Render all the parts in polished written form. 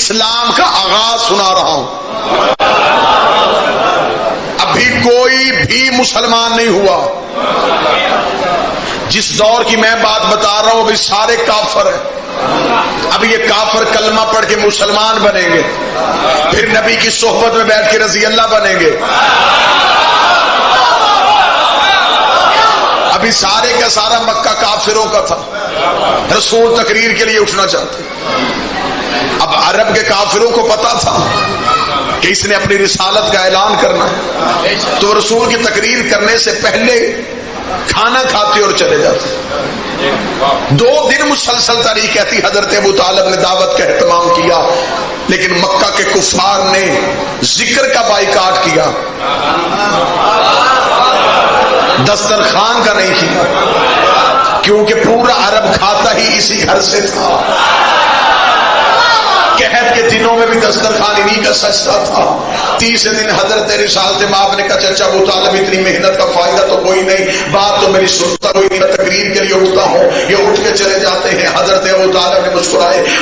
اسلام کا آغاز سنا رہا ہوں. ابھی کوئی بھی مسلمان نہیں ہوا. جس دور کی میں بات بتا رہا ہوں ابھی سارے کافر ہیں. اب یہ کافر کلمہ پڑھ کے مسلمان بنیں گے, پھر نبی کی صحبت میں بیٹھ کے رضی اللہ بنیں گے. ابھی سارے کا سارا مکہ کافروں کا تھا. رسول تقریر کے لیے اٹھنا چاہتے. اب عرب کے کافروں کو پتا تھا کہ اس نے اپنی رسالت کا اعلان کرنا ہے, تو رسول کی تقریر کرنے سے پہلے کھانا کھاتے اور چلے جاتے. 2 دن مسلسل تاریخ کہتی حضرت ابو طالب نے دعوت کا اہتمام کیا, لیکن مکہ کے کفار نے ذکر کا بائیکاٹ کیا, دسترخوان کا نہیں کیا, کیونکہ پورا عرب کھاتا ہی اسی گھر سے تھا. قحط کے دنوں میں بھی دسترخوان انہی کا سجدہ تھا. 30 دن حضرت رسالت مآب نے کہا چچا ابو طالب اتنی محنت کا فائدہ تو کوئی نہیں, بات تو میری سنتا کوئی نہیں, میں تقریر کے لیے اٹھتا ہوں. یہ اٹھ کے چلے جاتے ہیں. حضرت ابو طالب نے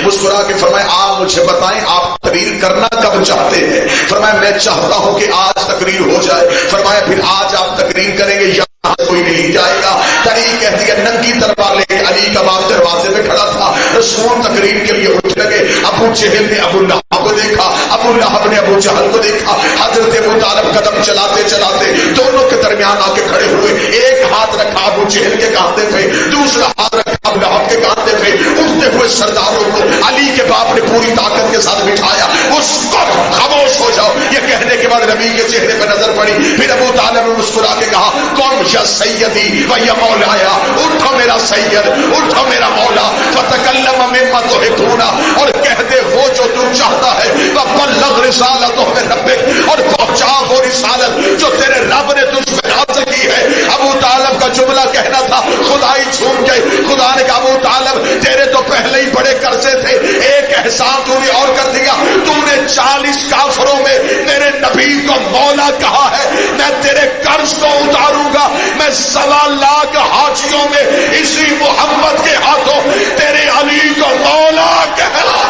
مسکرا کے فرمایا آپ مجھے بتائیں آپ تقریر کرنا کب چاہتے ہیں؟ فرمایا میں چاہتا ہوں کہ آج تقریر ہو جائے. فرمایا پھر آج آپ تقریر کریں گے یا کوئی نہیں جائے گا؟ تاریخ کہتی ہے ننگی تلوار لے کے علی کا باپ دروازے میں کھڑا تھا. رسول تقریر کے لیے اٹھ لگے. ابو جہل نے ابو لہب کو دیکھا, ابو لہب نے ابو جہل کو دیکھا. حضرت ابو طالب قدم چلاتے چلاتے دونوں کے درمیان آ کے کھڑے ہوئے. ایک ہاتھ رکھا ابو جہل کے کاندھے پہ, دوسرا ہاتھ رکھا ابو لہب کے کاندھے پہ. اٹھتے ہوئے سرداروں کو علی کے باپ نے پوری طاقت کے ساتھ بٹھایا. اس کو خاموش ہو جاؤ. یہ کہنے کے بعد نبی کے چہرے پہ نظر پڑی. پھر ابو طالب نے مسکرا کے کہا کون یا سیدی و یا مولایا, اٹھو میرا سید, اٹھو میرا مولا. فتکلم مما تحبون, اور کہہ دے وہ جو تو چاہتا ہے. وبلغ رسالتہ من ربک, اور پہنچا وہ رسالت جو تیرے رب نے تجھ پہ نازل کی ہے. ابو طالب کا جملہ کہنا تھا خدائی چھوٹ گئے. خدا نے کہا ابو طالب تیرے تو پہلے ہی بڑے قرضے تھے, ایک احسان تو نے اور کر دیا. تو نے 40 کافروں میں میرے نبی کو مولا کہا ہے, میں تیرے قرض کو اتاروں گا. میں 1.25 لاکھ حاجیوں میں اسی محمد کے ہاتھوں تیرے علی کو مولا کہلا.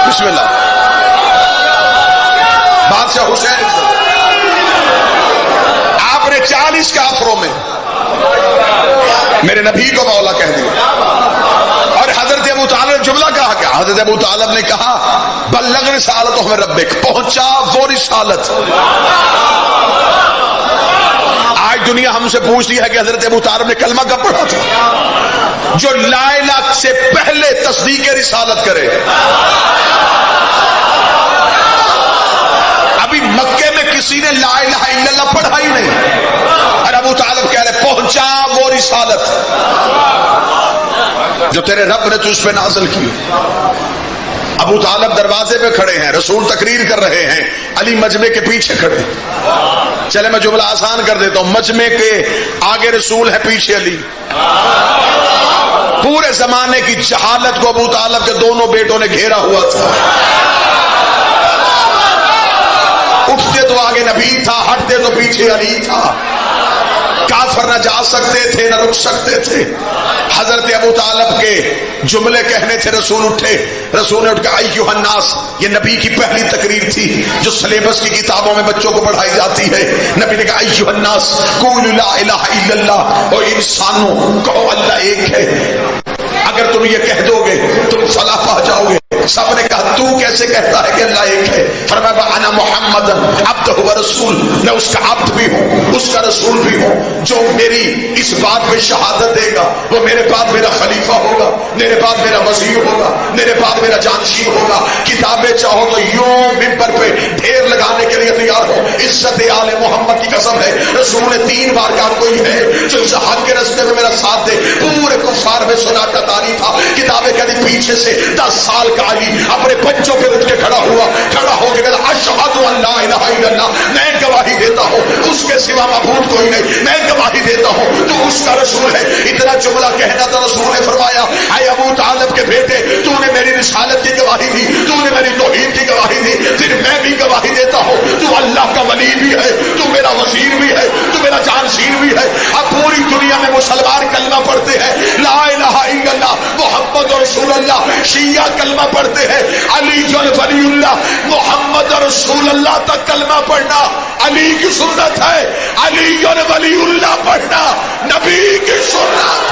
بسم اللہ. بادشاہ حسین آپ نے 40 کافروں میں میرے نبی کو مولا کہہ دیا. اور حضرت ابو طالب جملہ کہا کیا؟ حضرت ابو طالب نے کہا بلغ رسالتہ من ربک, پہنچا وہ رسالت. آج دنیا ہم سے پوچھتی ہے کہ حضرت ابو طالب نے کلمہ کب پڑھا تھا؟ جو لا الہ سے پہلے تصدیق رسالت کرے. ابھی مکے میں کسی نے لا الہ الا اللہ پڑھا ہی نہیں, اور ابو طالب کہہ رہے پہنچا وہ رسالت جو تیرے رب نے تجھ پہ نازل کی. ابو طالب دروازے پہ کھڑے ہیں, رسول تقریر کر رہے ہیں, علی مجمع کے پیچھے کھڑے. چلے میں جملہ آسان کر دیتا ہوں. مجمع کے آگے رسول ہے, پیچھے علی. پورے زمانے کی جہالت کو ابو طالب کے دونوں بیٹوں نے گھیرا ہوا تھا. اٹھتے تو آگے نبی تھا, ہٹتے تو پیچھے علی تھا. کافر نہ جا سکتے تھے نہ رک سکتے تھے. حضرت ابو طالب کے جملے کہنے تھے, رسول اٹھے. رسول نے اٹھ کے ایھا الناس, یہ نبی کی پہلی تقریر تھی جو سلیبس کی کتابوں میں بچوں کو پڑھائی جاتی ہے. نبی نے کہا ایھا الناس قولوا لا الہ الا اللہ, اور انسانوں کہو اللہ ایک ہے. اگر تم یہ کہہ دو گے تم فلاح پا جاؤ گے. سب نے کہا تو کیسے کہتا ہے کہ اللہ ایک ہے؟ فرمایا انا محمد عبدہ و رسول, میں اس کا عبد بھی ہوں اس کا رسول بھی ہوں. جو میری اس بات پہ شہادت دے گا وہ میرے بعد میرا خلیفہ ہوگا, میرے بعد میرا وزیر ہوگا, میرے بعد میرا جانشین ہوگا. کتابیں چاہو تو یوں ممبر پہ ڈھیر لگانے کے لیے تیار ہو. عزت آل محمد کی قسم ہے, رسول نے 3 بار کہا کوئی ہے جو اس حق کے راستے میں میرا ساتھ دے. پورے کفار میں سناٹا تاری تھا. کتابیں کہتی پیچھے سے 10 سال کا علی اپنے بچوں پہ اٹھ کے کھڑا ہو کے کہا اشہد ان لا الہ الا اللہ, میں گواہی دیتا ہوں اس کے سوا معبود کوئی نہیں, میں گواہی دیتا ہوں تو اس کا رسول ہے. اتنا جملہ کہنا تھا. رسول نے فرمایا اے ابو طالب کے بیٹے, تو نے میری رسالت کی گواہی دی, تو نے میری توحید کی گواہی دی, پھر میں بھی گواہی دیتا ہوں تو اللہ کا ولی بھی ہے, تو میرا وزیر بھی ہے, تو میرا جانشین بھی ہے. اب پوری دنیا دنیا میں مسلمان کلمہ پڑھتے ہیں لا الہ الا اللہ محمد رسول اللہ، شیعہ کلمہ پڑھتے ہیں علی ولی اللہ محمد رسول اللہ تک کلمہ پڑھنا علی کی سنت ہے، علی ولی اللہ پڑھنا نبی کی سنت۔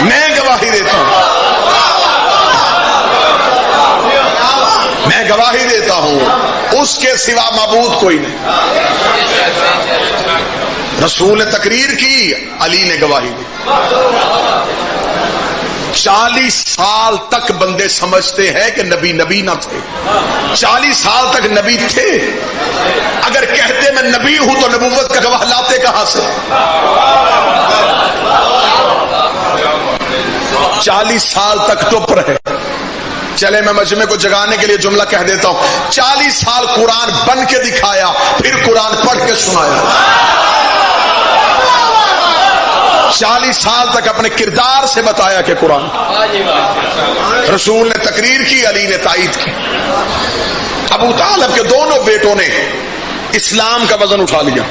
میں گواہی دیتا ہوں، میں گواہی دیتا ہوں اس کے سوا معبود کوئی نہیں۔ رسول نے تقریر کی، علی نے گواہی دی۔ 40 سال تک بندے سمجھتے ہیں کہ نبی نہ تھے، 40 سال تک نبی تھے۔ اگر کہتے میں نبی ہوں تو نبوت کا گواہ لاتے کہاں سے؟ 40 سال تک چپ رہے۔ چلے میں مجمع کو جگانے کے لیے جملہ کہہ دیتا ہوں، 40 سال قرآن بن کے دکھایا، پھر قرآن پڑھ کے سنایا۔ 40 سال تک اپنے کردار سے بتایا کہ قرآن۔ رسول نے تقریر کی، علی نے تائید کی۔ ابو طالب کے دونوں بیٹوں نے اسلام کا وزن اٹھا لیا۔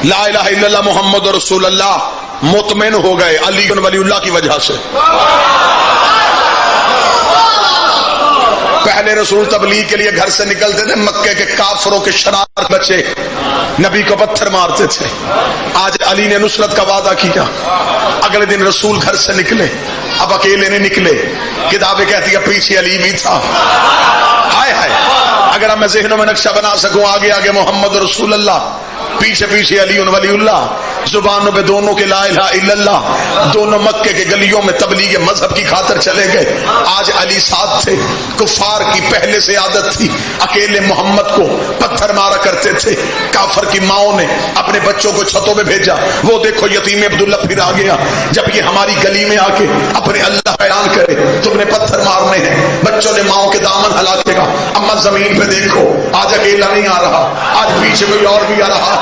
لا الہ الا اللہ محمد رسول اللہ مطمئن ہو گئے علی ولی اللہ کی وجہ سے۔ پہلے رسول تبلیغ کے لیے گھر سے نکلتے تھے، مکے کے کافروں کے شرارت بچے نبی کو پتھر مارتے تھے۔ آج علی نے نصرت کا وعدہ کیا، اگلے دن رسول گھر سے نکلے، اب اکیلے نہیں نکلے، کتابیں کہتی ہے پیچھے علی بھی تھا۔ ہائے ہائے، اگر میں ذہنوں میں نقشہ بنا سکوں، آگے آگے محمد رسول اللہ، پیچھے پیچھے علی ولی اللہ، زبانوں پہ دونوں کے لا الہ الا اللہ، دونوں مکے کے گلیوں میں تبلیغ مذہب کی خاطر چلے گئے۔ آج علی ساتھ تھے، کفار کی پہلے سے عادت تھی، اکیلے محمد کو پتھر مارا کرتے تھے۔ کافر کی ماؤں نے اپنے بچوں کو چھتوں میں بھیجا، وہ دیکھو یتیم عبداللہ پھر آ گیا، جب یہ ہماری گلی میں آ کے اپنے اللہ اعلان کرے تم نے پتھر مارنے ہیں، بچوں نے ماؤں کے دامن ہلا دے گا، اما زمین پہ دیکھو، آج اکیلا نہیں آ رہا، آج پیچھے کوئی اور بھی آ رہا۔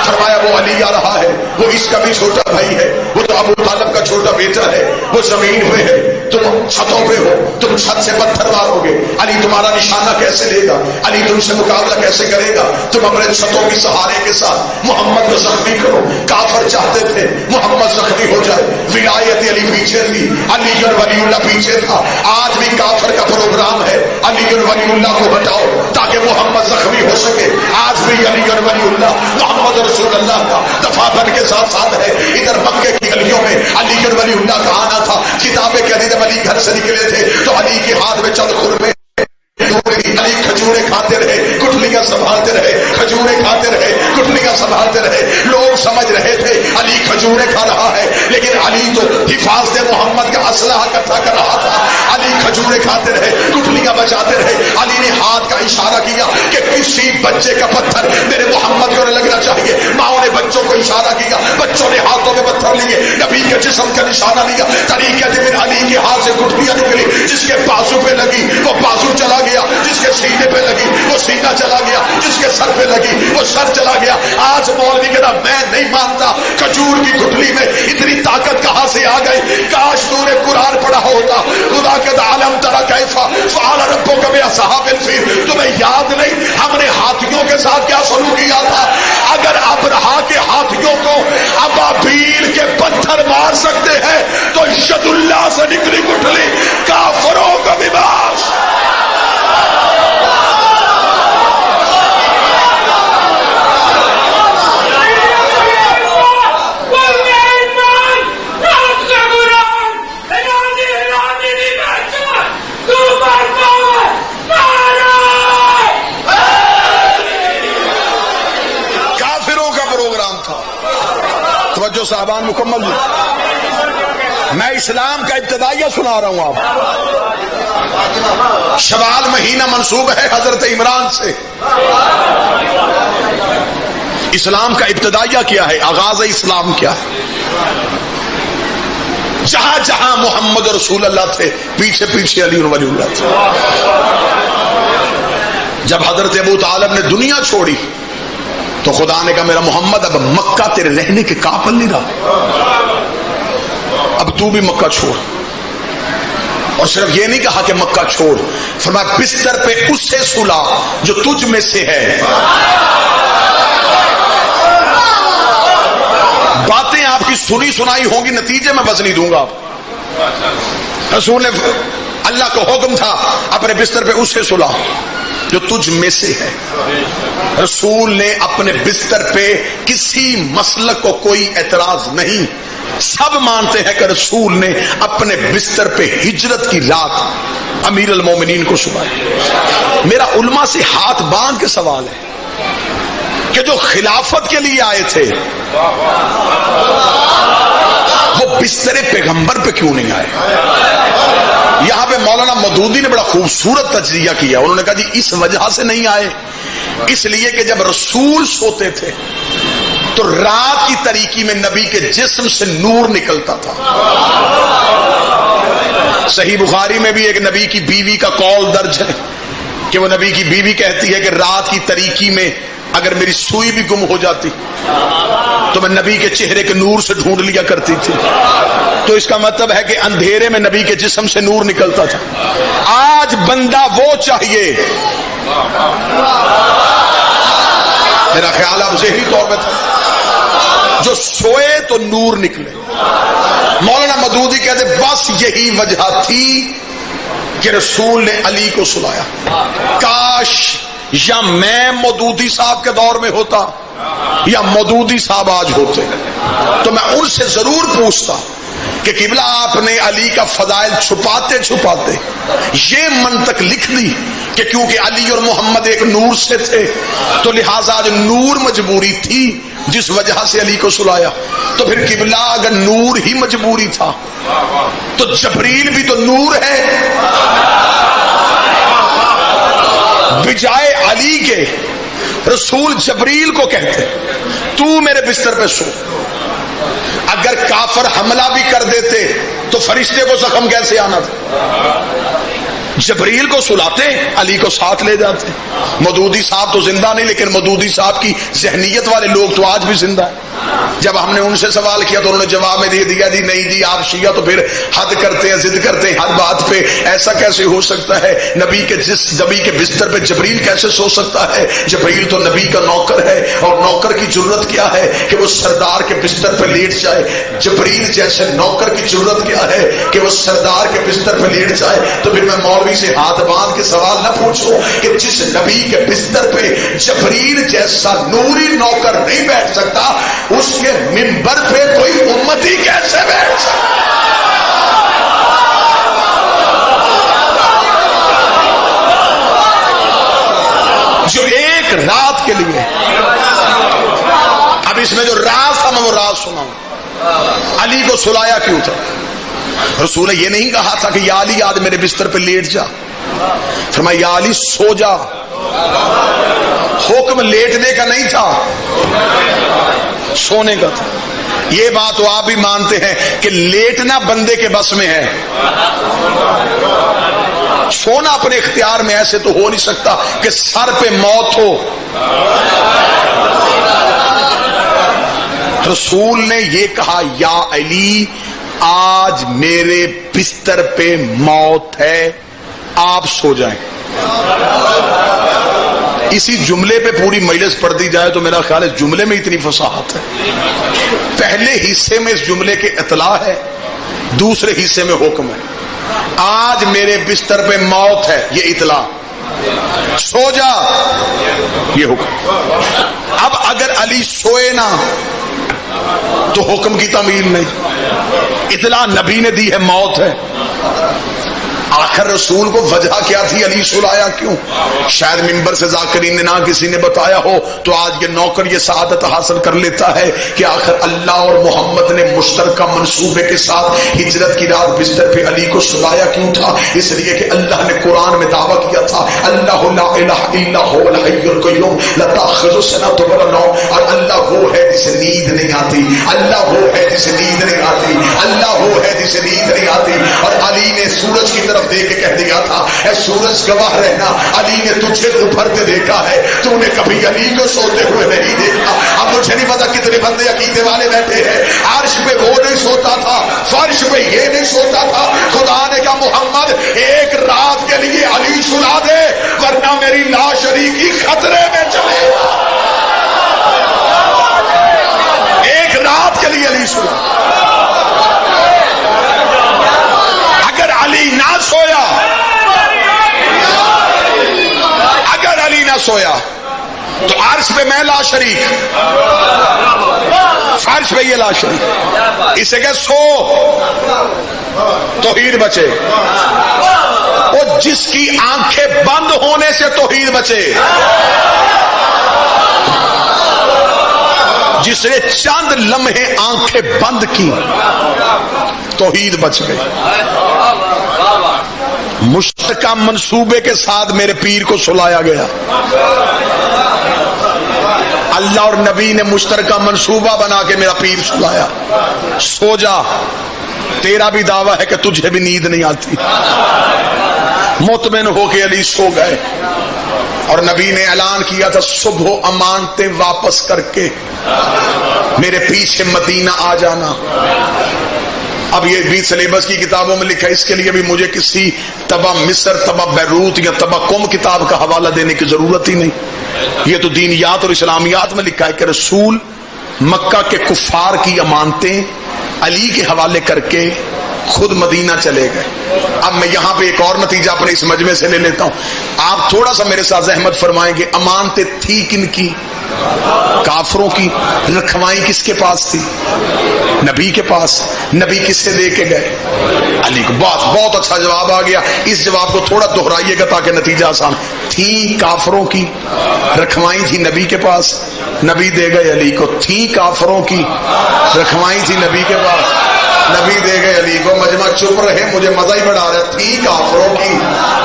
فرمایا وہ علی آ رہا ہے، وہ اس کا بھی چھوٹا بھائی ہے، وہ تو ابو طالب کا چھوٹا بیٹا ہے، وہ زمین پہ ہے، تم چھتوں پہ ہو، تم چھت سے پتھر مارو گے، علی تمہارا نشانہ کیسے لے گا، علی تم سے مقابلہ کیسے کرے گا، تم اپنے چھتوں کی سہارے کے ساتھ محمد کو زخمی کرو۔ کافر چاہتے تھے محمد زخمی ہو جائے، ولایت علی پیچھے تھی، علی ولی اللہ پیچھے تھا۔ آج بھی کافر کا پروگرام ہے علی ولی اللہ کو بچاؤ تاکہ محمد زخمی ہو سکے۔ آج بھی علی ولی اللہ محمد رسول اللہ کا دفاع بن کے ساتھ ساتھ ہے۔ ادھر مکے کی گلیوں میں علی ولی اللہ کا آنا تھا، کتابیں کہتی جب علی گھر سے نکلے تھے تو علی کے ہاتھ میں چند خرمے، علی کھجورے کھاتے رہے، گٹھلیاں سنبھالتے رہے، کھجورے کھاتے رہے، گٹھلیاں سنبھالتے رہے۔ لوگ سمجھ رہے تھے علی کھجورے کھا رہا ہے، لیکن علی تو حفاظت محمد کا اسلحہ اکٹھا کر رہا تھا۔ علی کھجورے کھاتے رہے، گٹھلیاں بچاتے رہے۔ علی نے ہاتھ کا اشارہ کیا کہ کسی بچے کا پتھر میرے محمد کو لگنا چاہیے۔ ماؤں نے بچوں کو اشارہ کیا، بچوں نے ہاتھوں میں پتھر لیے، نبی کے جسم کا نشانہ لیا۔ طریقے سے پھر علی کے ہاتھ سے گٹھلیاں نکلی، جس کے بازو پہ لگی وہ بازو چلا گیا، جس کے سینے پہ لگی وہ سینہ چلا گیا، جس کے سر پہ لگی وہ سر چلا گیا۔ آج مولوی کہنا میں نہیں مانتا کھجور کی گٹھلی میں اتنی طاقت کہاں سے آ گئی؟ کاش تو نے قرآن پڑھا ہوتا۔ خدا کے عالم ترا کیفا فعل ربک باصحاب الفیل، تمہیں یاد نہیں ہم نے ہاتھیوں کے ساتھ کیا سلوک کیا تھا؟ اگر ابرہا کے ہاتھیوں کو ابابیل کے پتھر مار سکتے ہیں تو ید اللہ سے نکلی گٹھلی کافروں کا لباس۔ جو صاحبان مکمل جی، میں اسلام کا ابتدائیہ سنا رہا ہوں آپ۔ شوال مہینہ منسوب ہے حضرت عمران سے۔ اسلام کا ابتدائیہ کیا ہے، آغاز اسلام کیا ہے؟ جہاں جہاں محمد رسول اللہ تھے پیچھے پیچھے علی ولی اللہ تھے۔ جب حضرت ابو طالب نے دنیا چھوڑی تو خدا نے کہا میرا محمد اب مکہ تیرے رہنے کے قابل نہیں رہا، اب تو بھی مکہ چھوڑ۔ اور صرف یہ نہیں کہا کہ مکہ چھوڑ، فرمایا بستر پہ اسے سلا جو تجھ میں سے ہے۔ باتیں آپ کی سنی سنائی ہوں گی، نتیجے میں بس نہیں دوں گا۔ رسول نے، اللہ کا حکم تھا اپنے بستر پہ اسے سلا جو تجھ میں سے ہے۔ رسول نے اپنے بستر پہ کسی مسلک کو کوئی اعتراض نہیں، سب مانتے ہیں کہ رسول نے اپنے بستر پہ ہجرت کی رات امیر المومنین کو سلایا۔ میرا علماء سے ہاتھ باندھ کے سوال ہے کہ جو خلافت کے لیے آئے تھے وہ بستر پیغمبر پہ کیوں نہیں آئے؟ یہاں پہ مولانا مودودی نے بڑا خوبصورت تجزیہ کیا، انہوں نے کہا جی اس وجہ سے نہیں آئے، اس لیے کہ جب رسول سوتے تھے تو رات کی تاریکی میں نبی کے جسم سے نور نکلتا تھا۔ صحیح بخاری میں بھی ایک نبی کی بیوی کا قول درج ہے کہ وہ نبی کی بیوی کہتی ہے کہ رات کی تاریکی میں اگر میری سوئی بھی گم ہو جاتی تو میں نبی کے چہرے کے نور سے ڈھونڈ لیا کرتی تھی۔ تو اس کا مطلب ہے کہ اندھیرے میں نبی کے جسم سے نور نکلتا تھا۔ آج بندہ وہ چاہیے، میرا خیال آپ ذہنی طور پہ تھا، جو سوئے تو نور نکلے۔ مولانا مودودی کہتے بس یہی وجہ تھی کہ رسول نے علی کو سلایا۔ کاش یا میں مودودی صاحب کے دور میں ہوتا یا مودودی صاحب آج ہوتے تو میں ان سے ضرور پوچھتا کہ قبلہ آپ نے علی کا فضائل چھپاتے چھپاتے یہ منطق لکھ دی کہ کیونکہ علی اور محمد ایک نور سے تھے تو لہٰذا آج نور مجبوری تھی جس وجہ سے علی کو سلایا۔ تو پھر قبلہ اگر نور ہی مجبوری تھا تو جبریل بھی تو نور ہے، بجائے علی کے رسول جبریل کو کہتے تو میرے بستر پہ سو۔ اگر کافر حملہ بھی کر دیتے تو فرشتے کو زخم کیسے آنا تھا؟ جبریل کو سلاتے، علی کو ساتھ لے جاتے۔ مودودی صاحب تو زندہ نہیں، لیکن مودودی صاحب کی ذہنیت والے لوگ تو آج بھی زندہ ہیں۔ جب ہم نے ان سے سوال کیا تو انہوں نے جواب میں دے دیا جی نہیں جی آپ شیعہ تو پھر حد کرتے ہیں، ضد کرتے ہیں ہر بات پہ، ایسا کیسے ہو سکتا ہے؟ نبی کے بستر پہ جبریل کیسے سو سکتا ہے؟ جبریل تو نبی کا نوکر ہے، اور نوکر کی جرت کیا ہے کہ وہ سردار کے بستر پہ لیٹ جائے؟ جبریل جیسے نوکر کی جرت کیا ہے کہ وہ سردار کے بستر پہ لیٹ جائے؟ تو پھر میں مولوی سے ہاتھ باندھ کے سوال نہ پوچھوں کہ جس نبی کے بستر پہ جبریل جیسا نوری نوکر نہیں بیٹھ سکتا اس کے منبر پہ کوئی امتی کیسے بیٹھ سکتا؟ جو ایک رات کے لیے، اب اس میں جو راز تھا میں وہ راز سناؤں۔ علی کو سلایا کیوں تھا؟ رسول نے یہ نہیں کہا تھا کہ یا علی آج میرے بستر پہ لیٹ جا، فرمایا یا علی سو جا۔ حکم لیٹنے کا نہیں تھا، سونے کا تھا۔ یہ بات تو آپ بھی مانتے ہیں کہ لیٹنا بندے کے بس میں ہے، سونا اپنے اختیار میں ایسے تو ہو نہیں سکتا کہ سر پہ موت ہو۔ رسول نے یہ کہا یا علی آج میرے بستر پہ موت ہے، آپ سو جائیں۔ اسی جملے پہ پوری مجلس پڑھ دی جائے تو میرا خیال ہے جملے میں اتنی فصاحت ہے۔ پہلے حصے میں اس جملے کے اطلاع ہے، دوسرے حصے میں حکم ہے۔ آج میرے بستر پہ موت ہے، یہ اطلاع، سو جا، یہ حکم۔ اب اگر علی سوئے نہ تو حکم کی تعمیل نہیں، اطلاع نبی نے دی ہے موت ہے۔ آخر رسول کو وجہ کیا تھی علی سلایا کیوں؟ شاید منبر سے ذاکرین نے نہ کسی نے بتایا ہو تو آج یہ نوکر یہ سعادت حاصل کر لیتا ہے کہ آخر اللہ اور محمد نے مشترکہ منصوبے کے ساتھ ہجرت کی رات بستر پہ علی کو سلایا کیوں تھا؟ اس لیے کہ اللہ نے قرآن میں دعویٰ کیا تھا اللہ لا الہ الا هو الحی القیوم لا تأخذہ سنۃ ولا نوم، اور اللہ وہ ہے جسے نیند نہیں آتی، اللہ وہ ہے جسے نیند نہیں آتی، اللہ وہ ہے جسے نیند نہیں آتی۔ اور علی نے سورج کی طرف دیکھ کے کہہ دیا تھا اے سورج گواہ رہنا، علی نے تجھے ابھرتے دیکھا ہے، تو نے کبھی علی کو سوتے ہوئے نہیں دیکھا۔ اب مجھے نہیں پتا کتنے بندے عقیدے والے بیٹھے ہیں، عرش پہ وہ نہیں سوتا تھا، فرش پہ یہ نہیں سوتا تھا، خدا نے کہا محمد ایک رات کے لیے علی سلا دے ورنہ میری لا شریکی خطرے میں چلے گا. ایک رات کے لیے علی سلا. اگر علی نہ سویا، اگر علی نہ سویا تو عرش پہ میں لا شریک، فرش پہ یہ لا شریک. اسے کہ سو توحید بچے، اور جس کی آنکھیں بند ہونے سے توحید بچے، جس نے چند لمحے آنکھیں بند کی توحید بچ گئی. مشترکہ منصوبے کے ساتھ میرے پیر کو سلایا گیا. اللہ اور نبی نے مشترکہ منصوبہ بنا کے میرا پیر سلایا. سو جا، تیرا بھی دعویٰ ہے کہ تجھے بھی نیند نہیں آتی. مطمئن ہو کے علی سو گئے اور نبی نے اعلان کیا تھا صبح امانتیں واپس کر کے میرے پیچھے مدینہ آ جانا. اب یہ بھی سلیبس کی کتابوں میں لکھا ہے، اس کے لیے بھی مجھے کسی تبع مصر، تبع بیروت یا تبع قم کتاب کا حوالہ دینے کی ضرورت ہی نہیں. یہ تو دینیات اور اسلامیات میں لکھا ہے کہ رسول مکہ کے کفار کی امانتیں علی کے حوالے کر کے خود مدینہ چلے گئے. اب میں یہاں پہ ایک اور نتیجہ اپنے اس مجمع سے لے لیتا ہوں. آپ تھوڑا سا میرے ساتھ زحمت فرمائیں گے. امانتیں تھی کن کی؟ کافروں کی. رکھوائی کس کے پاس تھی؟ نبی کے پاس. نبی کس سے دے کے گئے؟ علی کو. بہت اچھا جواب آ گیا. اس جواب کو تھوڑا دہرائیے گا تاکہ نتیجہ آسان. تھی کافروں کی، رکھوائی تھی نبی کے پاس، نبی دے گئے علی کو. تھی کافروں کی، رکھوائی تھی نبی کے پاس، نبی دے گئے علی کو. مجمع چپ رہے، مجھے مزہ ہی بڑھا رہا ہے. تھی کافروں کی،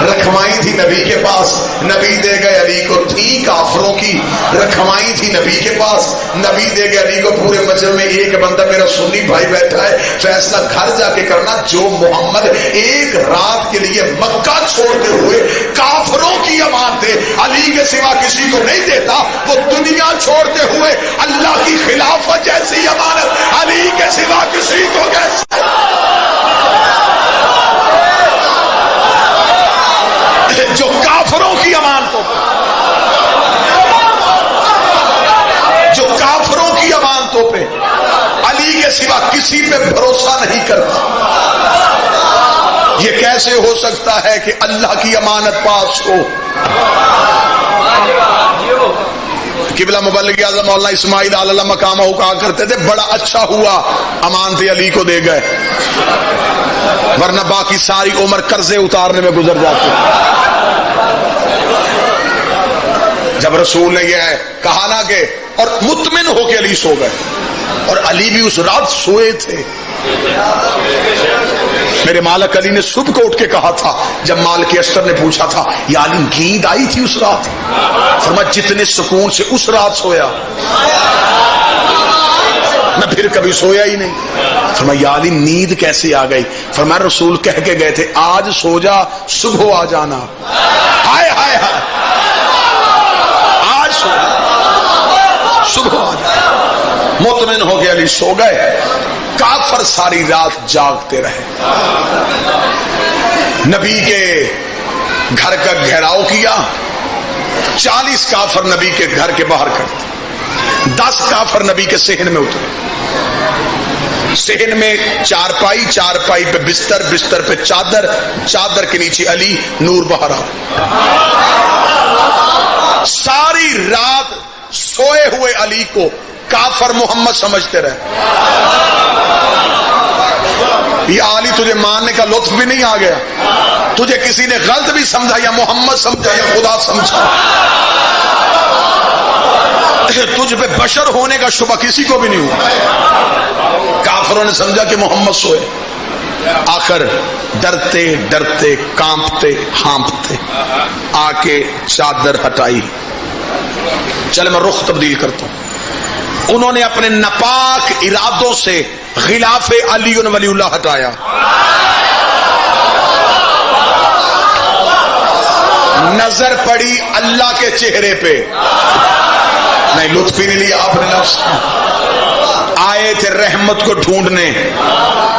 رکھوائی تھی نبی کے پاس، نبی دے گئے علی کو. تھی کافروں کی، رکھوائی تھی نبی کے پاس، نبی دے گئے علی کو. پورے مجمع میں ایک بندہ میرا سنی بھائی بیٹھا ہے، فیصلہ گھر جا کے کرنا. جو محمد ایک رات کے لیے مکہ چھوڑتے ہوئے کافروں کی امانتیں علی کے سوا کسی کو نہیں دیتا، وہ دنیا چھوڑتے ہوئے اللہ کی خلافت جیسی امانت علی کے سوا کسی کو کیسے. جو کافروں کی امانتوں، جو کافروں کی امانتوں پہ علی کے سوا کسی پہ بھروسہ نہیں کرتا، یہ کیسے ہو سکتا ہے کہ اللہ کی امانت پاس ہو؟ قبلہ مبلغ اعظم مولانا اسماعیل علیہ مقامہ کہا کرتے تھے بڑا اچھا ہوا امانت علی کو دے گئے، ورنہ باقی ساری عمر قرضے اتارنے میں گزر جاتے. جب رسول نے یہ کہا نا کہ اور مطمئن ہو کے علی سو گئے، اور علی بھی اس رات سوئے تھے. میرے مالک علی نے صبح کو اٹھ کے کہا تھا جب مالک اشتر نے پوچھا تھا یا علی نیند آئی تھی اس رات؟ فرمایا جتنے سکون سے اس رات سویا میں پھر کبھی سویا ہی نہیں. فرمایا یا علی نیند کیسے آ گئی؟ فرمایا رسول کہہ کے گئے تھے آج سو جا صبح آ جانا. ہائے ہائے ہائے، آج سو جا صبح آ جانا. مطمئن ہو کے علی سو گئے. کافر ساری رات جاگتے رہے. نبی کے گھر کا گھیراؤ کیا. 40 کافر نبی کے گھر کے باہر کرتے. 10 کافر نبی کے صحن میں اترے. صحن میں چارپائی، چارپائی پہ بستر، بستر پہ چادر، چادر کے نیچے علی، نور باہر آ. ساری رات سوئے ہوئے علی کو کافر محمد سمجھتے رہے. یہ علی تجھے ماننے کا لطف بھی نہیں آ گیا؟ تجھے کسی نے غلط بھی سمجھا یا محمد سمجھا یا خدا سمجھا؟ تجھ پہ بشر ہونے کا شبہ کسی کو بھی نہیں ہوا. کافروں نے سمجھا کہ محمد سوئے. آخر ڈرتے ڈرتے کانپتے ہانپتے آ کے چادر ہٹائی. چل میں رخ تبدیل کرتا ہوں. انہوں نے اپنے ناپاک ارادوں سے غلاف علی ولی اللہ ہٹایا. نظر پڑی اللہ کے چہرے پہ. نہیں لطف ہی نہیں لیا آپ نے لفظ. آئے تھے رحمت کو ڈھونڈنے،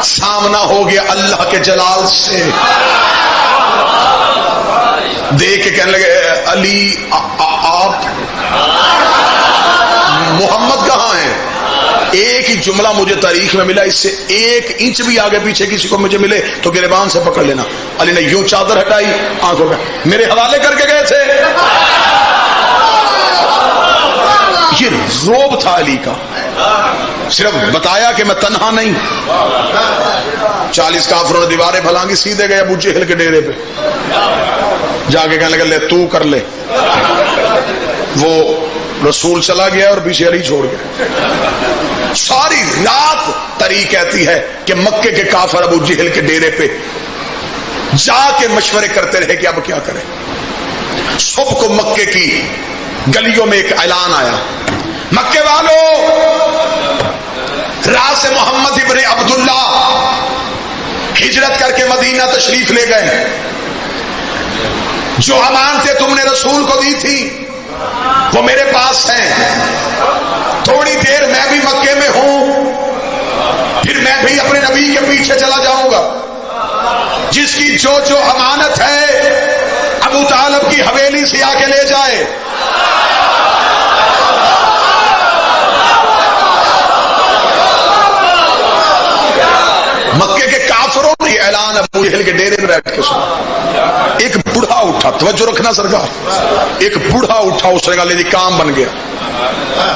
سامنا ہو گیا اللہ کے جلال سے، دیکھ کے کہنے لگے علی آپ محمد کہاں ہیں؟ ایک ہی جملہ مجھے تاریخ میں ملا، اس سے ایک انچ بھی آگے پیچھے کسی کو مجھے ملے تو گریبان سے پکڑ لینا۔ علی نے یوں چادر ہٹائی، آنکھوں میں میرے حوالے کر کے گئے تھے۔ یہ روب تھا علی کا، صرف بتایا کہ میں تنہا نہیں۔ 40 کافروں نے دیواریں پھلانگی، سیدھے گئے ابو جہل کے ڈیرے پہ، جا کے کہنے لگے لے تو کر لے۔ وہ رسول چلا گیا اور پیچھے علی چھوڑ گیا۔ ساری رات تری کہتی ہے کہ مکے کے کافر ابو جہل کے ڈیرے پہ جا کے مشورے کرتے رہے کہ اب کیا کریں۔ صبح کو مکے کی گلیوں میں ایک اعلان آیا، مکے والوں، راز محمد ابن عبداللہ ہجرت کر کے مدینہ تشریف لے گئے، جو امانتیں تم نے رسول کو دی تھی وہ میرے پاس ہیں، تھوڑی دیر میں بھی مکے میں ہوں، پھر میں بھی اپنے نبی کے پیچھے چلا جاؤں گا، جس کی جو امانت ہے ابو طالب کی حویلی سے آ کے لے جائے۔ مکے کے کافروں نے اعلان ابو جہل کے ڈیرے میں بیٹھ کے سنا۔ ایک بوڑھا اٹھا، توجہ رکھنا سرکار، ایک بوڑھا اٹھا، اس نے کہا لے جی کام بن گیا،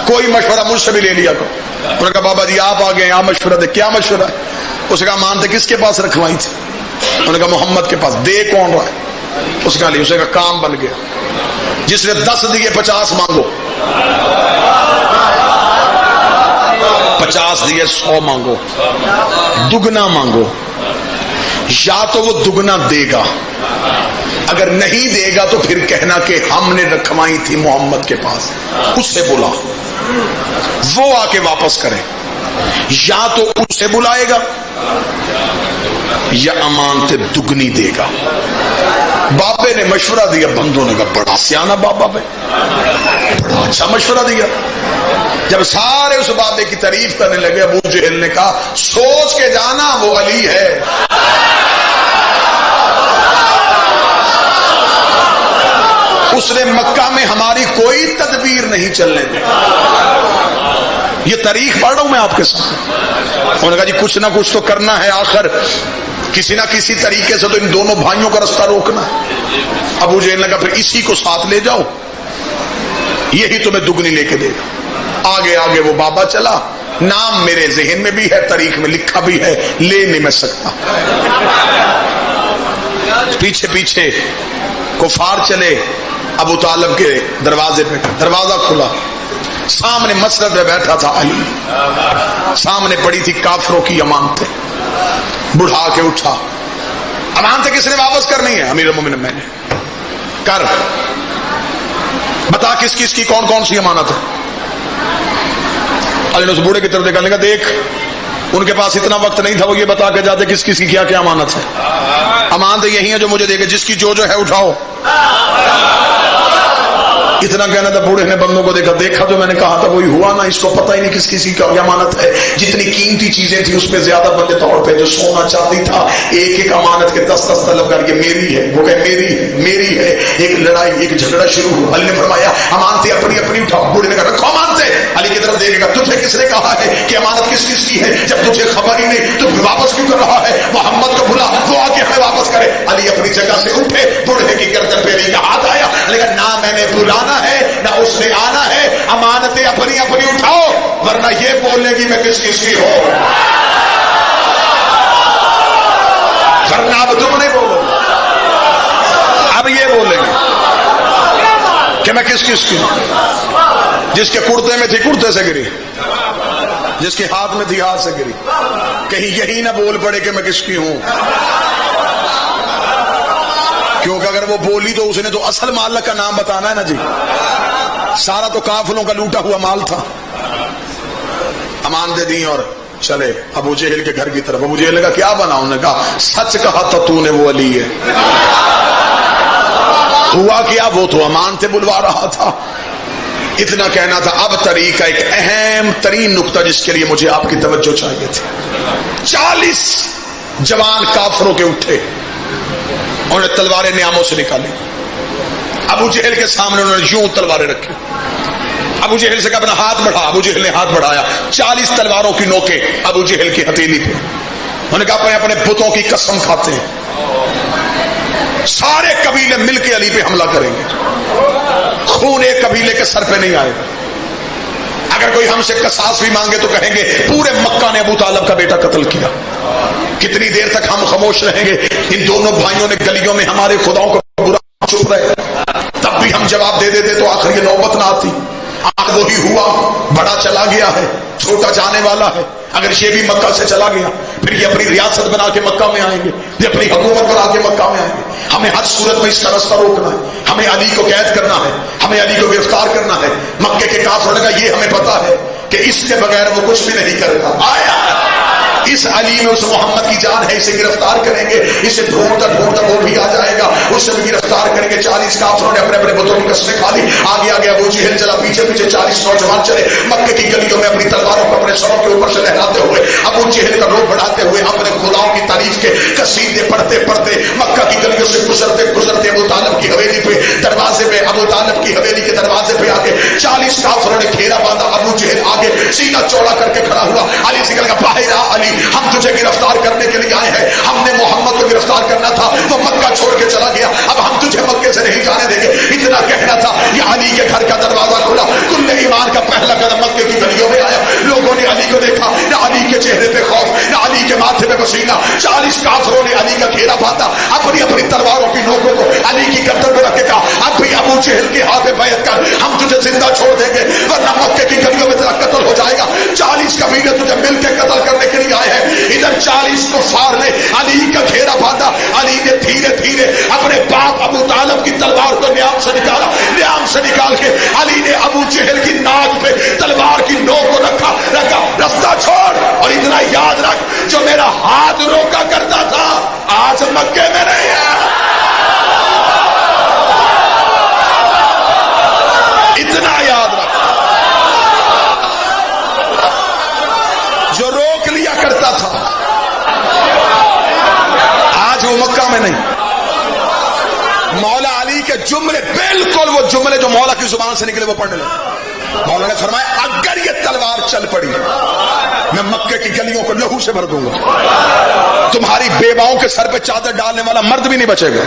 کوئی مشورہ مجھ سے بھی لے لیا کرو۔ انہوں نے کہا بابا جی آپ آگے آپ مشورہ دے۔ کیا مشورہ ہے؟ اس نے کہا مانتے کس کے پاس رکھوائی تھی؟ انہوں نے کہا محمد کے پاس۔ دے کون رہا ہے؟ اس نے کہا کام بن گیا، جس نے 10 دیے 50 مانگو، 50 دیے 100 مانگو، دگنا مانگو، یا تو وہ دگنا دے گا، اگر نہیں دے گا تو پھر کہنا کہ ہم نے رکھوائی تھی محمد کے پاس، اس سے بلا، وہ آ کے واپس کرے، یا تو اسے بلائے گا یا امانت دگنی دے گا۔ بابے نے مشورہ دیا، بندوں نے کہا بڑا سیانا بابا بے، بڑا اچھا مشورہ دیا۔ جب سارے اس بابے کی تعریف کرنے لگے، ابو جہل نے کہا سوچ کے جانا وہ علی ہے۔ اس نے مکہ میں ہماری کوئی تدبیر نہیں چلنے دی۔ یہ تاریخ پڑھ رہا ہوں میں آپ کے سامنے۔ انہوں نے کہا جی کچھ نہ کچھ تو کرنا ہے، آخر کسی نہ کسی طریقے سے تو ان دونوں بھائیوں کا رستہ روکنا ہے۔ ابو جہل نے کہا پھر اسی کو ساتھ لے جاؤ، یہی تمہیں دگنی لے کے دے گا۔ آگے آگے وہ بابا چلا، نام میرے ذہن میں بھی ہے، تاریخ میں لکھا بھی ہے، لے نہیں میں سکتا۔ پیچھے پیچھے کفار چلے، ابو طالب کے دروازے پہ، دروازہ کھلا، سامنے مسجد میں بیٹھا تھا علی، سامنے پڑی تھی کافروں کی امانتیں۔ بڑھا کے اٹھا، امانتیں کس نے واپس کرنی ہے؟ امیر المومنین میں نے۔ کر بتا کس کس کی کون کون سی امانت ہے؟ علی نے اس بوڑھے کی طرف دیکھا، لگا دیکھ ان کے پاس اتنا وقت نہیں تھا، وہ یہ بتا کے جاتے کس کس کی کیا کیا امانت ہے۔ امانتیں یہی ہیں جو مجھے دے گے، جس کی جو ہے اٹھاؤ۔ اتنا کہنا تھا، بوڑھے نے بندوں کو دیکھا جو میں نے کہا تھا وہی ہوا نا، اس کو پتہ ہی نہیں کس کسی کی امانت ہے۔ جتنی قیمتی چیزیں تھیں اس پہ زیادہ بندے طور پہ جو سونا چاندی تھا، ایک ایک امانت کے 10 طلب کر کے میری ہے، وہ کہ میری ہے میری ہے، ایک لڑائی ایک جھگڑا شروع ہوا۔ علی نے فرمایا امانتیں اپنی اپنی اٹھاؤ۔ بوڑھے نے کہا رکھو امانتیں۔ علی کی طرف دیکھے گا، تجھے کس نے کہا ہے کہ امانت کس کس کی ہے؟ جب تجھے خبر ہی نہیں تو واپس کیوں کر رہا ہے؟ محمد کو بلا، وہ آ کے ہمیں واپس کرے۔ علی اپنی جگہ سے اٹھے، بوڑھے کی گردن پہ کا ہاتھ آیا، لیکن نہ میں نے بلانا ہے نہ اس نے آنا ہے، امانتیں اپنی اپنی اٹھاؤ، ورنہ یہ بولنے کی میں کس کس کی ہوں، ورنہ اب تم نہیں بولو، اب یہ بولیں گے کہ میں کس کس کی ہوں۔ جس کے کرتے میں تھی کرتے سے گری، جس کے ہاتھ میں تھی ہاتھ سے گری، کہیں یہی نہ بول پڑے کہ میں کس کی ہوں، کیونکہ اگر وہ بولی تو اس نے تو اصل مالک کا نام بتانا ہے نا جی، سارا تو کافروں کا لوٹا ہوا مال تھا۔ امانتیں دیں اور چلے ابو جہل کے گھر کی طرف۔ ابو جہل نے کہا کیا بنا؟ انہوں نے کہا سچ کہا تو نے وہ علی ہے۔ ہوا کیا؟ وہ تو امانتیں بلوا رہا تھا، اتنا کہنا تھا. اب طریقہ ایک اہم ترین نقطہ جس کے لیے مجھے آپ کی توجہ چاہیے تھی. 40 جوان کافروں کے اٹھے, انہوں نے تلواریں نیاموں سے نکالی. ابو جہل کے سامنے انہوں نے یوں تلواریں رکھی. ابو جہل سے کہا اپنا ہاتھ بڑھا. ابو جہل نے ہاتھ بڑھایا. 40 تلواروں کی نوکیں ابو جہل کی ہتھیلی پہ. انہوں نے کہا اپنے بتوں کی قسم کھاتے ہیں سارے قبیلے مل کے علی پہ حملہ کریں گے, خون ایک قبیلے کے سر پہ نہیں آئے گا. اگر کوئی ہم سے قصاص بھی مانگے تو کہیں گے پورے مکہ نے ابو طالب کا بیٹا قتل کیا. کتنی دیر تک ہم خاموش رہیں گے؟ ان دونوں بھائیوں نے گلیوں میں ہمارے خداؤں کو برا چپ رہے, تب بھی ہم جواب دے دیتے تو آخر یہ نوبت نہ آتی. آج وہی ہوا, بڑا چلا گیا ہے, چھوٹا جانے والا ہے. اگر یہ بھی مکہ سے چلا گیا پھر یہ اپنی ریاست بنا کے مکہ میں آئیں گے, یہ اپنی حکومت بنا کے مکہ میں آئیں گے. ہمیں ہر صورت میں اس کا رستہ روکنا ہے. ہمیں علی کو قید کرنا ہے, ہمیں علی کو گرفتار کرنا ہے. مکے کے کافروں نے کہا یہ ہمیں پتا ہے کہ اس کے بغیر وہ کچھ بھی نہیں کرتا. آیا اس علی میں اس محمد کی جان ہے, اسے گرفتار کریں گے, اسے ڈھونڈتا ڈھونڈتا وہ بھی آ جائے گا, اسے بھی گرفتار کریں گے. 40 کافروں نے اپنے اپنے بتوں کی قسمیں کھا لی. آگے آگے ابو جہل چلا, پیچھے پیچھے 40 نوجوان چلے. مکے کی گلیوں میں اپنی تلواروں کو اپنے سروں کے اوپر سے لہراتے ہوئے, ابو جہل کا روپ بڑھاتے ہوئے, اپنے خداؤں کی تعریف کے قصیدے پڑھتے پڑھتے مکہ کی گلیوں سے گزرتے گزرتے ابو طالب کی حویلی پہ دروازے پہ, ابو طالب کی حویلی کے دروازے پہ آگے 40 کافروں نے گھیرا باندھا. ابو جہل آگے سینہ چوڑا کر کے کھڑا ہوا. علی سے کہا باہر آ علی, ہم تجھے گرفتار کرنے کے لیے آئے ہیں. ہم نے محمد کو گرفتار کرنا تھا, وہ مکہ چھوڑ کے چلا گیا, اب ہم تجھے مکے سے نہیں جانے دیں گے. اتنا کہنا تھا, یہ علی کے گھر کا دروازہ کھلا. کل ایمان کا پہلا قدم مکے کی گلیوں میں آیا. لوگوں نے علی کو دیکھا, نہ علی کے چہرے پہ خوف, نہ علی کے ماتھے پہ پسینہ. 40 کافروں نے علی کا گھیرا باندھا, اپنی اپنی تلواروں کی نوکوں کو علی کی گردن پہ رکھ کے کہا اب بھی ابو جہل کے ہاتھ میں بیعت کر, ہم تجھے زندہ چھوڑ دیں گے ورنہ مکے کی گلیوں میں تیرا قتل ہو جائے گا. 40 قبیلے تجھے مل کے قتل کرنے کے لیے آئے ہیں. ادھر 40 کفار نے علی کا گھیرا باندھا. علی نے دھیرے دھیرے اپنے باپ ابو طالب کی تلوار کو نیام سے نکالا. نیام سے نکال کے علی نے ابو جہل کی ناک پہ تلوار کی نوک کو رکھا. رستہ چھوڑ, اور اتنا یاد رکھ جو میرا ہاتھ روکا کرتا تھا آج مکے میں نہیں ہے. اتنا یاد رکھ, جو روک لیا کرتا تھا آج وہ مکہ میں نہیں. مولا علی کے جملے, بالکل وہ جملے جو مولا کی زبان سے نکلے وہ پڑھنے لگے. مولا نے فرمایا اگر یہ تلوار چل پڑی میں مکے کی گلیوں کو لہو سے بھر دوں گا, تمہاری بیواؤں کے سر پہ چادر ڈالنے والا مرد بھی نہیں بچے گا.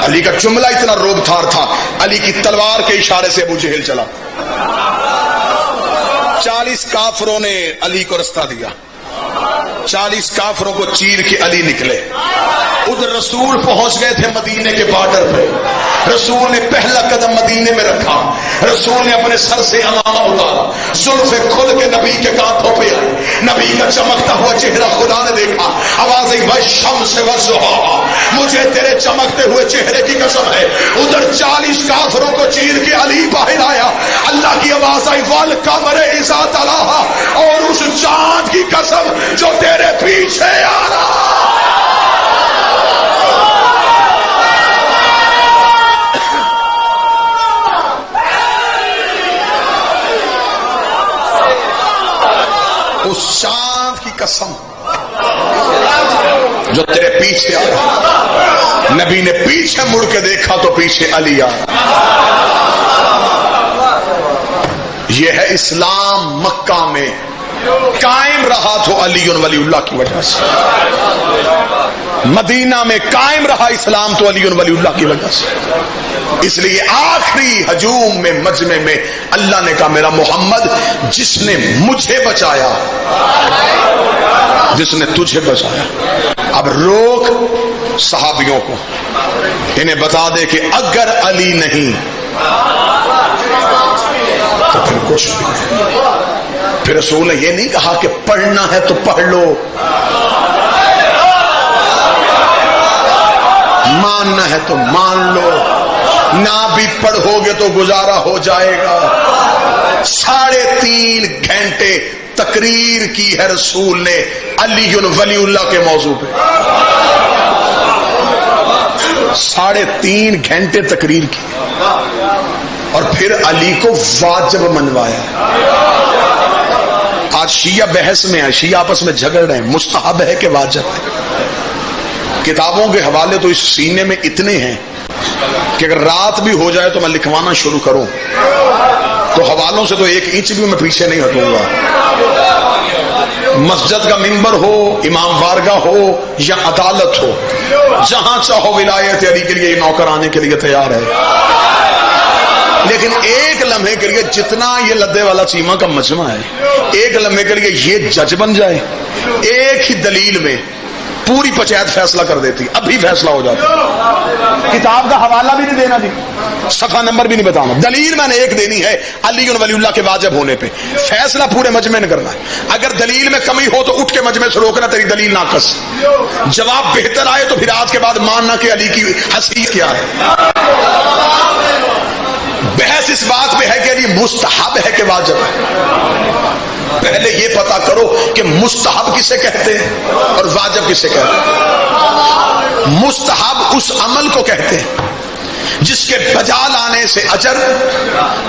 علی کا جملہ اتنا روب تھار تھا. علی کی تلوار کے اشارے سے ابو جہل چلا. 40 کافروں نے علی کو رستہ دیا. 40 کافروں کو چیر کے علی نکلے. ادھر رسول پہنچ گئے تھے مدینے کے بارڈر پہ. رسول نے پہلا قدم مدینے میں رکھا. رسول نے اپنے سر سے امامہ اتارا, زلفیں کھل کے نبی کے کانٹوں پہ آئی. نبی کا چمکتا ہوا چہرہ خدا نے دیکھا. آواز آئی والشمس والضحیٰ, مجھے تیرے چمکتے ہوئے چہرے کی قسم ہے. ادھر 40 کافروں کو چیر کے علی باہر آیا. اللہ کی آواز آئی والقمر اذا تلاہا, اور اس چاند کی قسم جو تیرے پیچھے آ رہا. اس چاند کی قسم جو تیرے پیچھے آ رہا. نبی نے پیچھے مڑ کے دیکھا تو پیچھے علی آ رہا. یہ ہے اسلام مکہ میں قائم رہا تو علی ولی اللہ کی وجہ سے. مدینہ میں قائم رہا اسلام تو علی ولی اللہ کی وجہ سے. اس لیے آخری ہجوم میں مجمع میں اللہ نے کہا میرا محمد جس نے مجھے بچایا, جس نے تجھے بچایا. اب روک صحابیوں کو, انہیں بتا دے کہ اگر علی نہیں تو پھر کچھ بھی نہیں. پھر رسول نے یہ نہیں کہا کہ پڑھنا ہے تو پڑھ لو, ماننا ہے تو مان لو, نہ بھی پڑھو گے تو گزارا ہو جائے گا. 3.5 گھنٹے تقریر کی ہے رسول نے علی ولی اللہ کے موضوع پہ. 3.5 گھنٹے تقریر کی, اور پھر علی کو واجب منوایا. آج شیعہ بحث میں ہے، شیعہ آپس میں جھگڑ رہے ہیں مستحب ہے کہ واجب ہے. کتابوں کے حوالے تو اس سینے میں اتنے ہیں کہ اگر رات بھی ہو جائے تو میں لکھوانا شروع کروں تو حوالوں سے تو 1 انچ بھی میں پیچھے نہیں ہٹوں گا. مسجد کا منبر ہو، امام بارگاہ ہو یا عدالت ہو، جہاں چاہو ولایت علی کے لیے یہ نوکر آنے کے لیے تیار ہے. لیکن ایک لمحے کے لیے جتنا یہ لدے والا چیما کا مجمع ہے، ایک لمحے کے لیے یہ جج بن جائے، ایک ہی دلیل میں پوری پنچایت فیصلہ کر دیتی، ابھی فیصلہ ہو جاتا. کتاب کا حوالہ بھی نہیں دینا جی، صفحہ نمبر بھی نہیں بتانا، دلیل میں نے ایک دینی ہے علی ولی اللہ کے واجب ہونے پہ، فیصلہ پورے مجمع نے کرنا ہے. اگر دلیل میں کمی ہو تو اٹھ کے مجمع سے روکنا، تیری دلیل ناقص. جواب بہتر آئے تو پھر آج کے بعد ماننا کہ علی کی حیثیت کیا ہے. بحث اس بات پہ ہے کہ علی مستحب ہے کہ واجب ہے. پہلے یہ پتا کرو کہ مستحب کسے کہتے ہیں اور واجب کسے کہتے ہیں. مستحب اس عمل کو کہتے ہیں جس کے بجا لانے سے اجر،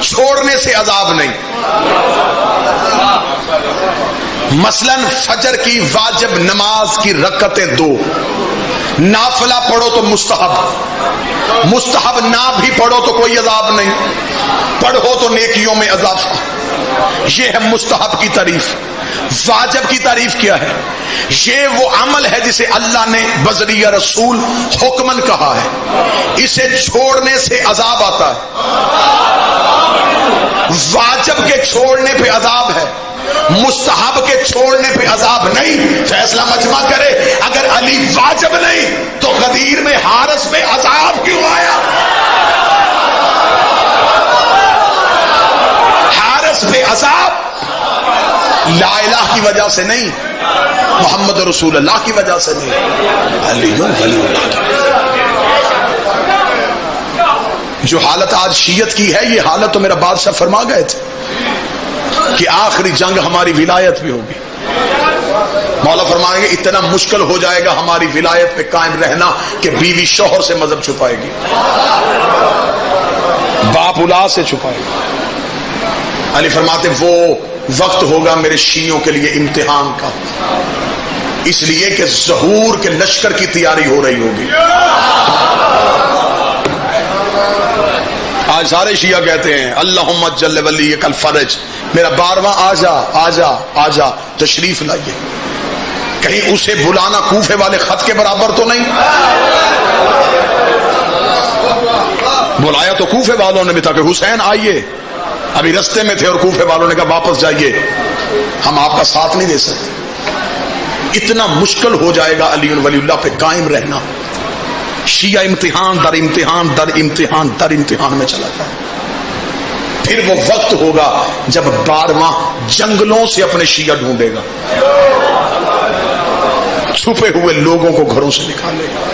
چھوڑنے سے عذاب نہیں. مثلا فجر کی واجب نماز کی رکعتیں 2، نافلہ پڑھو تو مستحب، مستحب نہ بھی پڑھو تو کوئی عذاب نہیں، پڑھو تو نیکیوں میں اضافہ. یہ ہے مستحب کی تعریف. واجب کی تعریف کیا ہے؟ یہ وہ عمل ہے جسے اللہ نے بذریعہ رسول حکمن کہا ہے، اسے چھوڑنے سے عذاب آتا ہے. واجب کے چھوڑنے پہ عذاب ہے، مستحب کے چھوڑنے پہ عذاب نہیں. فیصلہ مجمع کرے، اگر علی واجب نہیں تو غدیر میں حارث پہ عذاب کیوں آیا؟ حارث پہ عذاب لا الہ کی وجہ سے نہیں، محمد رسول اللہ کی وجہ سے نہیں، علی ولی اللہ کی. جو حالت آج شیعت کی ہے، یہ حالت تو میرا بادشاہ فرما گئے تھے کہ آخری جنگ ہماری ولایت پہ ہوگی. مولا فرمائیں گے اتنا مشکل ہو جائے گا ہماری ولایت پہ قائم رہنا کہ بیوی شوہر سے مذہب چھپائے گی، باپ اولاد سے چھپائے گی. علی فرماتے وہ وقت ہوگا میرے شیعوں کے لیے امتحان کا، اس لیے کہ ظہور کے لشکر کی تیاری ہو رہی ہوگی. آج سارے شیعہ کہتے ہیں اللہم جل ولیک الفرج، میرا 12واں آجا آجا آجا تشریف لائیے. کہیں اسے بلانا کوفے والے خط کے برابر تو نہیں؟ بلایا تو کوفے والوں نے بھی تھا کہ حسین آئیے، ابھی رستے میں تھے اور کوفے والوں نے کہا واپس جائیے، ہم آپ کا ساتھ نہیں دے سکتے. اتنا مشکل ہو جائے گا علی ولی اللہ پہ قائم رہنا. شیعہ امتحان در امتحان در امتحان در امتحان میں چلا جائے. پھر وہ وقت ہوگا جب 12واں جنگلوں سے اپنے شیعہ ڈھونڈے گا، چھپے ہوئے لوگوں کو گھروں سے نکالے گا.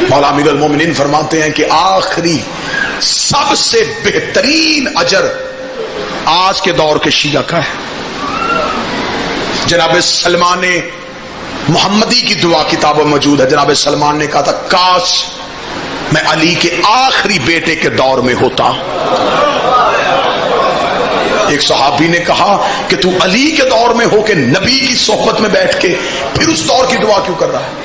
مولا امیر المومنین فرماتے ہیں کہ آخری سب سے بہترین اجر آج کے دور کے شیعہ کا ہے. جناب سلمان محمدی کی دعا کتاب میں موجود ہے. جناب سلمان نے کہا تھا کاش میں علی کے آخری بیٹے کے دور میں ہوتا. ایک صحابی نے کہا کہ تو علی کے دور میں ہو کے نبی کی صحبت میں بیٹھ کے پھر اس دور کی دعا کیوں کر رہا ہے؟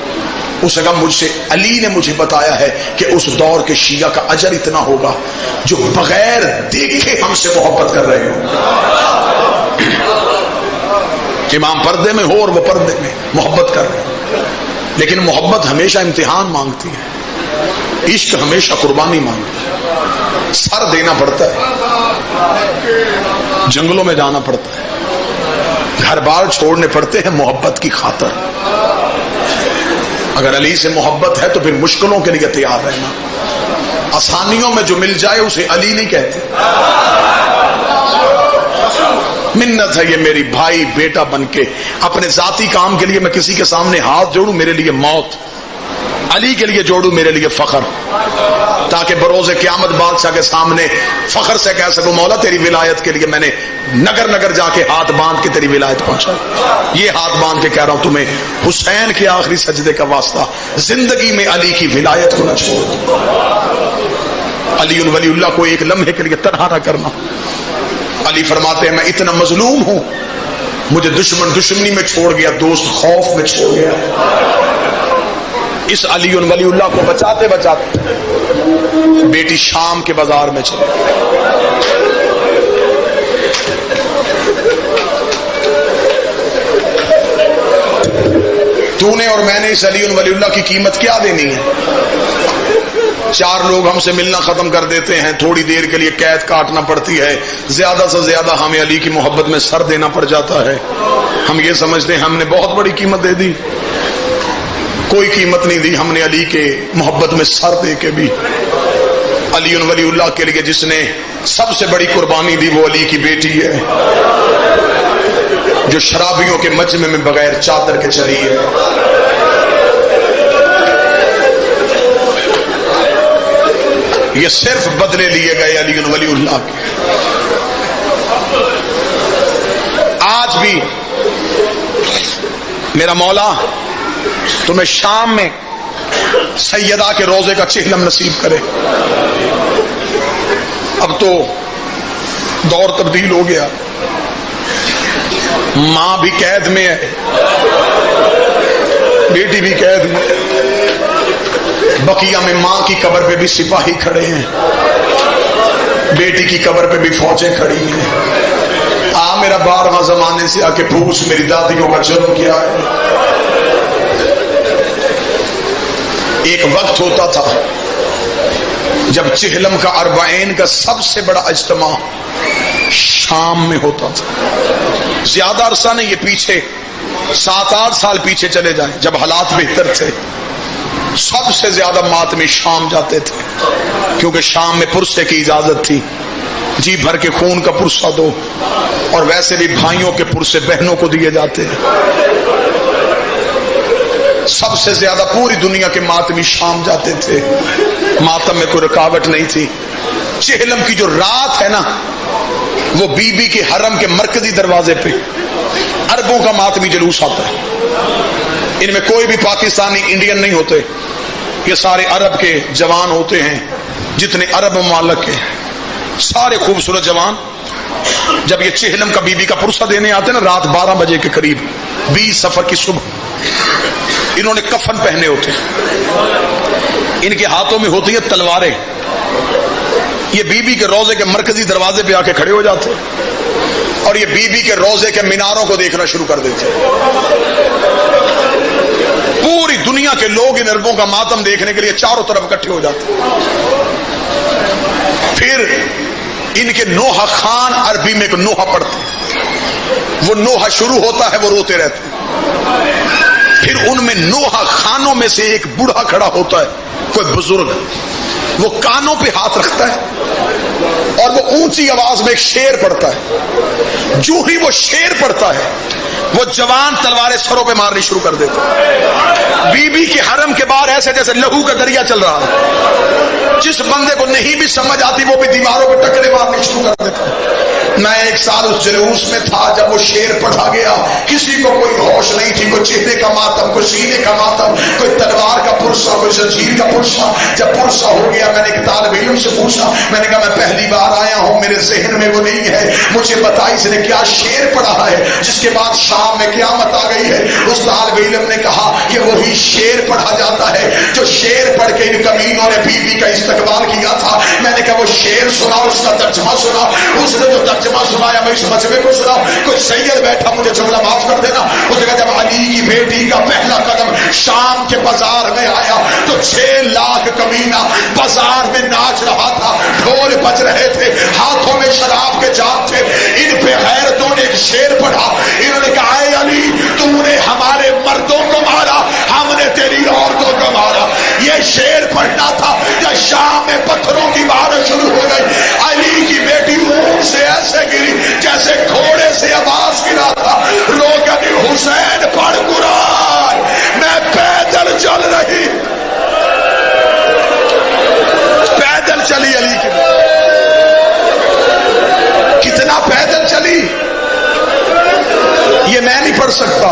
اس نے کہا مجھ سے علی نے مجھے بتایا ہے کہ اس دور کے شیعہ کا اجر اتنا ہوگا جو بغیر دیکھے ہم سے محبت کر رہے ہوں. امام پردے میں ہو اور وہ پردے میں محبت کر رہے ہیں، لیکن محبت ہمیشہ امتحان مانگتی ہے، عشق ہمیشہ قربانی مانگتا ہے. سر دینا پڑتا ہے، جنگلوں میں جانا پڑتا ہے، گھر بار چھوڑنے پڑتے ہیں محبت کی خاطر. اگر علی سے محبت ہے تو پھر مشکلوں کے لیے تیار رہنا. آسانیوں میں جو مل جائے اسے علی نہیں کہتے. منت ہے یہ میری بھائی بیٹا بن کے اپنے ذاتی کام کے لیے میں کسی کے سامنے ہاتھ جوڑوں میرے لیے موت، علی کے لیے جوڑوں میرے لیے فخر، تاکہ بروز قیامت بادشاہ کے سامنے فخر سے کہہ سکوں مولا تیری ولایت کے لیے میں نے نگر نگر جا کے ہاتھ باندھ کے تیری ولایت پہنچا. یہ ہاتھ باندھ کے کہہ رہا ہوں تمہیں حسین کے آخری سجدے کا واسطہ، زندگی میں علی کی ولایت کو نہ چھوڑ. علی ولی اللہ کو ایک لمحے کے لیے تنہا نہ کرنا. علی فرماتے ہیں میں اتنا مظلوم ہوں, مجھے دشمن دشمنی میں چھوڑ گیا, دوست خوف میں چھوڑ گیا. اس علی ولی اللہ کو بچاتے بچاتے بیٹی شام کے بازار میں چلی. تو نے اور میں نے اس علی ولی اللہ کی قیمت کیا دینی ہے؟ 4 لوگ ہم سے ملنا ختم کر دیتے ہیں, تھوڑی دیر کے لیے قید کاٹنا پڑتی ہے, زیادہ سے زیادہ ہمیں علی کی محبت میں سر دینا پڑ جاتا ہے. ہم یہ سمجھتے ہیں ہم نے بہت بڑی قیمت دے دی. کوئی قیمت نہیں دی ہم نے علی کے محبت میں سر دے کے بھی. علی ولی اللہ کے لیے جس نے سب سے بڑی قربانی دی وہ علی کی بیٹی ہے, جو شرابیوں کے مجمع میں بغیر چادر کے چلی ہے. یہ صرف بدلے لیے گئے علی ولی اللہ کے. آج بھی میرا مولا تمہیں شام میں سیدہ کے روزے کا چہلم نصیب کرے. اب تو دور تبدیل ہو گیا, ماں بھی قید میں ہے, بیٹی بھی قید میں. بقیہ میں ماں کی قبر پہ بھی سپاہی کھڑے ہیں, بیٹی کی قبر پہ بھی فوجیں کھڑی ہیں. میرا 12واں زمانے سے آ کے پوچھ میری دادیوں کا جرم کیا ہے. ایک وقت ہوتا تھا جب چہلم کا 40 کا سب سے بڑا اجتماع شام میں ہوتا تھا. زیادہ عرصہ نہیں, یہ پیچھے 7-8 سال پیچھے چلے جائیں جب حالات بہتر تھے. سب سے زیادہ ماتمی شام جاتے تھے, کیونکہ شام میں پرسے کی اجازت تھی. جی بھر کے خون کا پرسہ دو, اور ویسے بھی بھائیوں کے پرسے بہنوں کو دیے جاتے ہیں. سب سے زیادہ پوری دنیا کے ماتمی شام جاتے تھے. ماتم میں کوئی رکاوٹ نہیں تھی. چہلم کی جو رات ہے نا, وہ بی بی کے حرم کے مرکزی دروازے پہ عربوں کا ماتمی جلوس آتا ہے. ان میں کوئی بھی پاکستانی انڈین نہیں ہوتے, یہ سارے عرب کے جوان ہوتے ہیں. جتنے عرب ممالک کے سارے خوبصورت جوان جب یہ چہلم کا بی بی کا پرسہ دینے آتے ہیں نا, رات 12 بجے کے قریب 20 صفر کی صبح, انہوں نے کفن پہنے ہوتے ہیں, ان کے ہاتھوں میں ہوتی ہے تلواریں. یہ بی بی کے روزے کے مرکزی دروازے پہ آ کے کھڑے ہو جاتے اور یہ بی بی کے روزے کے میناروں کو دیکھنا شروع کر دیتے. پوری دنیا کے لوگ ان عربوں کا ماتم دیکھنے کے لیے چاروں طرف اکٹھے ہو جاتے. پھر ان کے نوحہ خان عربی میں ایک نوحہ پڑھتے, وہ نوحہ شروع ہوتا ہے, وہ روتے رہتے. پھر ان میں نوحہ خانوں میں سے ایک بوڑھا کھڑا ہوتا ہے, کوئی بزرگ, وہ کانوں پہ ہاتھ رکھتا ہے اور وہ اونچی آواز میں ایک شعر پڑھتا ہے. جو ہی وہ شعر پڑھتا ہے وہ جوان تلواریں سروں پہ مارنی شروع کر دیتے. بی بی کے حرم کے باہر ایسے جیسے لہو کا دریا چل رہا ہے. جس بندے کو نہیں بھی سمجھ آتی وہ بھی دیواروں پہ ٹکرے مارنے شروع کر دیتا. میں 1 سال اس جلوس میں تھا جب وہ شعر پڑھا گیا. کسی کو کوئی ہوش نہیں تھی, کوئی چہرے کا ماتم, کوئی سینے کا ماتم, کوئی تلوار کا پرسہ, کوئی زنجیر کا پرسہ. جب پرسہ ہو گیا میں نے ایک طالب علم سے پوچھا, میں نے کہا میں پہلی بار آیا ہوں, میرے ذہن میں وہ نہیں ہے, مجھے بتا اس نے کیا شعر پڑھا ہے جس کے بعد شام میں قیامت آ گئی ہے. اس طالب علم نے کہا کہ وہی شعر پڑھا جاتا ہے جو شعر پڑھ کے ان کمینوں نے بی بی کا استقبال کیا تھا. میں نے کہا وہ شعر سنا, اس کا ترجمہ سنا. اس نے جو ترجمہ سنایا میں اس مجمع کو سنا. کوئی سید بیٹھا, مجھے جملہ معاف کر دینا, اس نے کہا جب علی کی بیٹی کا پہلا قدم شام کے بازار میں آیا تو 6 لاکھ کمینہ بازار میں ناچ رہا تھا, ڈھول بج رہے تھے, ہاتھوں میں شراب کے جام تھے. ان پہ غیرتوں نے ایک شعر پڑھا. انہوں نے کہا اے علی, تم نے ہمارے مردوں کو مارا, ہم نے تیری عورتوں کو مارا. یہ شعر پڑھنا تھا یا شام میں پتھروں کی بارش شروع ہو گئی. علی کی بیٹی اونٹ سے ایسے گری جیسے گھوڑے سے عباس گرا تھا. روکن حسین پڑھ قرآن, میں پیدل چل رہی, پیدل چلی علی کی, کتنا پیدل چلی یہ میں نہیں پڑھ سکتا.